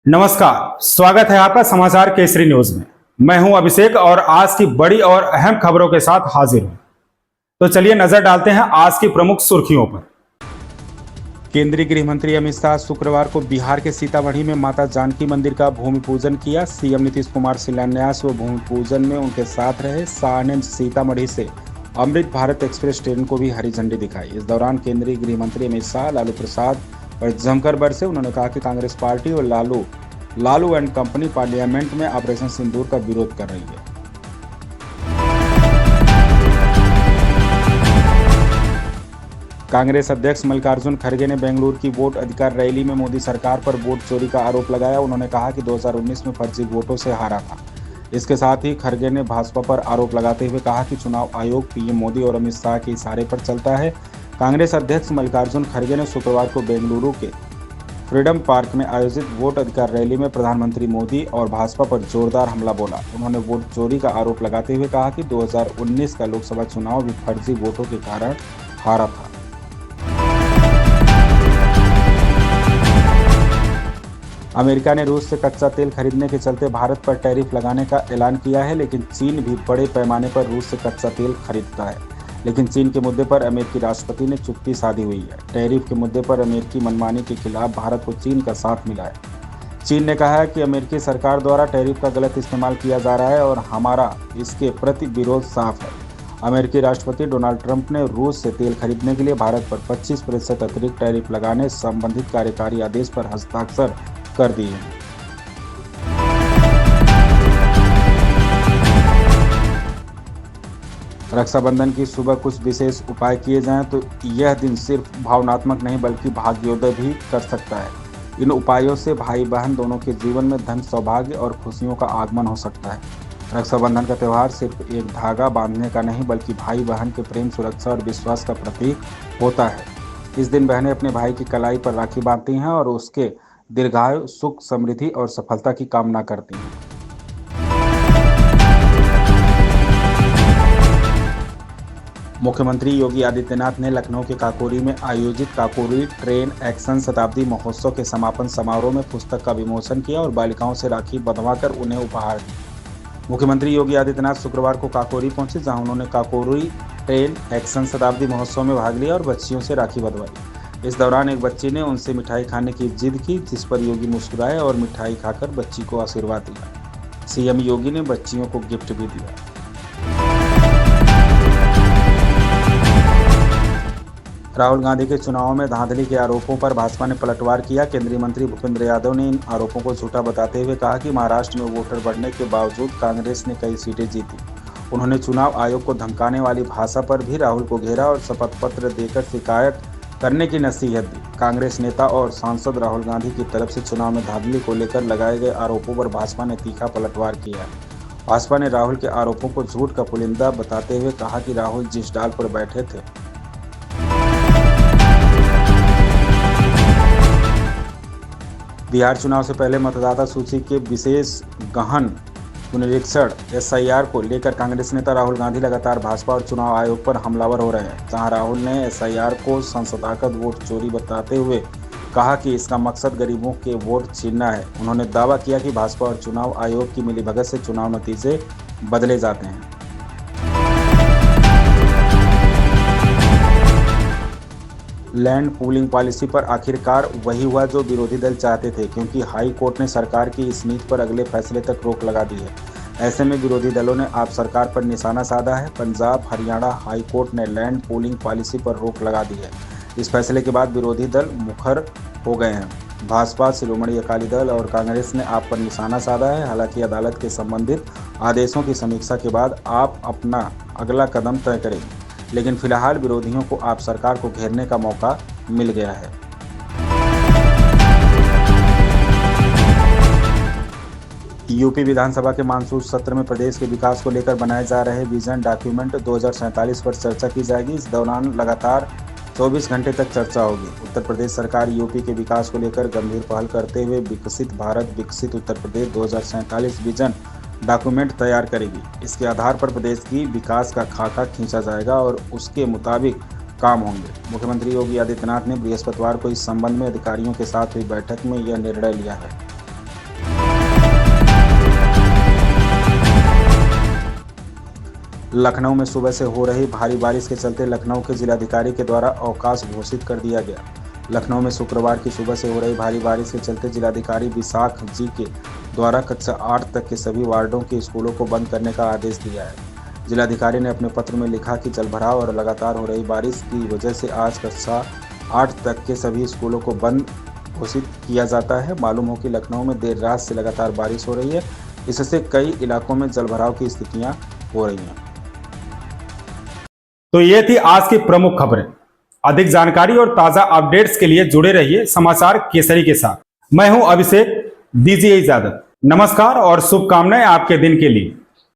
नमस्कार, स्वागत है आपका समाचार केसरी न्यूज में। मैं हूं अभिषेक और आज की बड़ी और अहम खबरों के साथ हाजिर हूं। तो चलिए नजर डालते हैं आज की प्रमुख सुर्खियों पर। केंद्रीय गृह मंत्री अमित शाह शुक्रवार को बिहार के सीतामढ़ी में माता जानकी मंदिर का भूमि पूजन किया। सीएम नीतीश कुमार शिलान्यास व भूमि पूजन में उनके साथ रहे। शाह ने सीतामढ़ी से अमृत भारत एक्सप्रेस ट्रेन को भी हरी झंडी दिखाई। इस दौरान केंद्रीय गृह मंत्री अमित शाह लालू प्रसाद पर जमकर बरसे। उन्होंने कहा कि कांग्रेस पार्टी और लालू एंड कंपनी पार्लियामेंट में ऑपरेशन सिंदूर का विरोध कर रही है। कांग्रेस अध्यक्ष मल्लिकार्जुन खड़गे ने बेंगलुरु की वोट अधिकार रैली में मोदी सरकार पर वोट चोरी का आरोप लगाया। उन्होंने कहा कि 2019 में फर्जी वोटों से हारा था। इसके साथ ही खड़गे ने भाजपा पर आरोप लगाते हुए कहा कि चुनाव आयोग पीएम मोदी और अमित शाह के इशारे पर चलता है। कांग्रेस अध्यक्ष मल्लिकार्जुन खड़गे ने शुक्रवार को बेंगलुरु के फ्रीडम पार्क में आयोजित वोट अधिकार रैली में प्रधानमंत्री मोदी और भाजपा पर जोरदार हमला बोला। उन्होंने वोट चोरी का आरोप लगाते हुए कहा कि 2019 का लोकसभा चुनाव भी फर्जी वोटों के कारण हारा था। अमेरिका ने रूस से कच्चा तेल खरीदने के चलते भारत पर टैरिफ लगाने का ऐलान किया है, लेकिन चीन भी बड़े पैमाने पर रूस से कच्चा तेल खरीदता है। लेकिन चीन के मुद्दे पर अमेरिकी राष्ट्रपति ने चुप्पी साधी हुई है। टैरिफ के मुद्दे पर अमेरिकी मनमानी के खिलाफ भारत को चीन का साथ मिला है। चीन ने कहा है कि अमेरिकी सरकार द्वारा टैरिफ का गलत इस्तेमाल किया जा रहा है और हमारा इसके प्रति विरोध साफ है। अमेरिकी राष्ट्रपति डोनाल्ड ट्रंप ने रूस से तेल खरीदने के लिए भारत पर 25% अतिरिक्त टैरिफ लगाने संबंधित कार्यकारी आदेश पर हस्ताक्षर कर दिए हैं। रक्षाबंधन की सुबह कुछ विशेष उपाय किए जाएं तो यह दिन सिर्फ भावनात्मक नहीं बल्कि भाग्योदय भी कर सकता है। इन उपायों से भाई बहन दोनों के जीवन में धन, सौभाग्य और खुशियों का आगमन हो सकता है। रक्षाबंधन का त्यौहार सिर्फ एक धागा बांधने का नहीं बल्कि भाई बहन के प्रेम, सुरक्षा और विश्वास का प्रतीक होता है। इस दिन बहनें अपने भाई की कलाई पर राखी बांधती हैं और उसके दीर्घायु, सुख, समृद्धि और सफलता की कामना करती हैं। मुख्यमंत्री योगी आदित्यनाथ ने लखनऊ के काकोरी में आयोजित काकोरी ट्रेन एक्शन शताब्दी महोत्सव के समापन समारोह में पुस्तक का विमोचन किया और बालिकाओं से राखी बंधवाकर उन्हें उपहार दिए। मुख्यमंत्री योगी आदित्यनाथ शुक्रवार को काकोरी पहुंचे, जहां उन्होंने काकोरी ट्रेन एक्शन शताब्दी महोत्सव में भाग लिया और बच्चियों से राखी बंधवाई। इस दौरान एक बच्ची ने उनसे मिठाई खाने की जिद की, जिस पर योगी मुस्कुराए और मिठाई खाकर बच्ची को आशीर्वाद दिया। सीएम योगी ने बच्चियों को गिफ्ट भी दिया। राहुल गांधी के चुनाव में धांधली के आरोपों पर भाजपा ने पलटवार किया। केंद्रीय मंत्री भूपेंद्र यादव ने इन आरोपों को झूठा बताते हुए कहा कि महाराष्ट्र में वोटर बढ़ने के बावजूद कांग्रेस ने कई सीटें जीती। उन्होंने चुनाव आयोग को धमकाने वाली भाषा पर भी राहुल को घेरा और शपथ पत्र देकर शिकायत करने की नसीहत दी। कांग्रेस नेता और सांसद राहुल गांधी की तरफ से चुनाव में धांधली को लेकर लगाए गए आरोपों पर भाजपा ने तीखा पलटवार किया। भाजपा ने राहुल के आरोपों को झूठ का पुलिंदा बताते हुए कहा कि राहुल जिस डाल पर बैठे थे बिहार चुनाव से पहले मतदाता सूची के विशेष गहन पुनरीक्षण एसआईआर को लेकर कांग्रेस नेता राहुल गांधी लगातार भाजपा और चुनाव आयोग पर हमलावर हो रहे हैं। जहां राहुल ने एसआईआर को संसदागत वोट चोरी बताते हुए कहा कि इसका मकसद गरीबों के वोट छीनना है। उन्होंने दावा किया कि भाजपा और चुनाव आयोग की मिलीभगत से चुनाव नतीजे बदले जाते हैं। लैंड पूलिंग पॉलिसी पर आखिरकार वही हुआ जो विरोधी दल चाहते थे, क्योंकि हाई कोर्ट ने सरकार की इस नीति पर अगले फैसले तक रोक लगा दी है। ऐसे में विरोधी दलों ने आप सरकार पर निशाना साधा है। पंजाब, हरियाणा हाई कोर्ट ने लैंड पूलिंग पॉलिसी पर रोक लगा दी है। इस फैसले के बाद विरोधी दल मुखर हो गए हैं। भाजपा, शिरोमणि अकाली दल और कांग्रेस ने आप पर निशाना साधा है। हालांकि अदालत के संबंधित आदेशों की समीक्षा के बाद आप अपना अगला कदम तय करेंगे, लेकिन फिलहाल विरोधियों को आप सरकार को घेरने का मौका मिल गया है। यूपी विधानसभा के मानसून सत्र में प्रदेश के विकास को लेकर बनाए जा रहे विजन डॉक्यूमेंट 2047 पर चर्चा की जाएगी। इस दौरान लगातार 24 घंटे तक चर्चा होगी। उत्तर प्रदेश सरकार यूपी के विकास को लेकर गंभीर पहल करते हुए विकसित भारत, विकसित उत्तर प्रदेश 2047 विजन डॉक्यूमेंट तैयार करेगी। इसके आधार पर प्रदेश की विकास का खाका खींचा जाएगा और उसके मुताबिक काम होंगे। मुख्यमंत्री योगी आदित्यनाथ ने बृहस्पतिवार को इस संबंध में अधिकारियों के साथ हुई बैठक में यह निर्णय लिया है। लखनऊ में सुबह से हो रही भारी बारिश के चलते लखनऊ के जिलाधिकारी के द्वारा अवकाश घोषित कर दिया गया। लखनऊ में शुक्रवार की सुबह से हो रही भारी बारिश के चलते जिलाधिकारी विशाख जी के द्वारा कक्षा 8 तक के सभी वार्डों के स्कूलों को बंद करने का आदेश दिया है। जिलाधिकारी ने अपने पत्र में लिखा कि जलभराव और लगातार हो रही बारिश की वजह से आज कक्षा 8 तक के सभी स्कूलों को बंद घोषित किया जाता है। मालूम हो कि लखनऊ में देर रात से लगातार बारिश हो रही है, इससे कई इलाकों में जलभराव की स्थितियां हो रही हैं। तो ये थी आज की प्रमुख खबरें। अधिक जानकारी और ताजा अपडेट्स के लिए जुड़े रहिए समाचार केसरी के साथ। मैं हूं अभिषेक, दीजिए इजाजत। नमस्कार और शुभकामनाएं आपके दिन के लिए।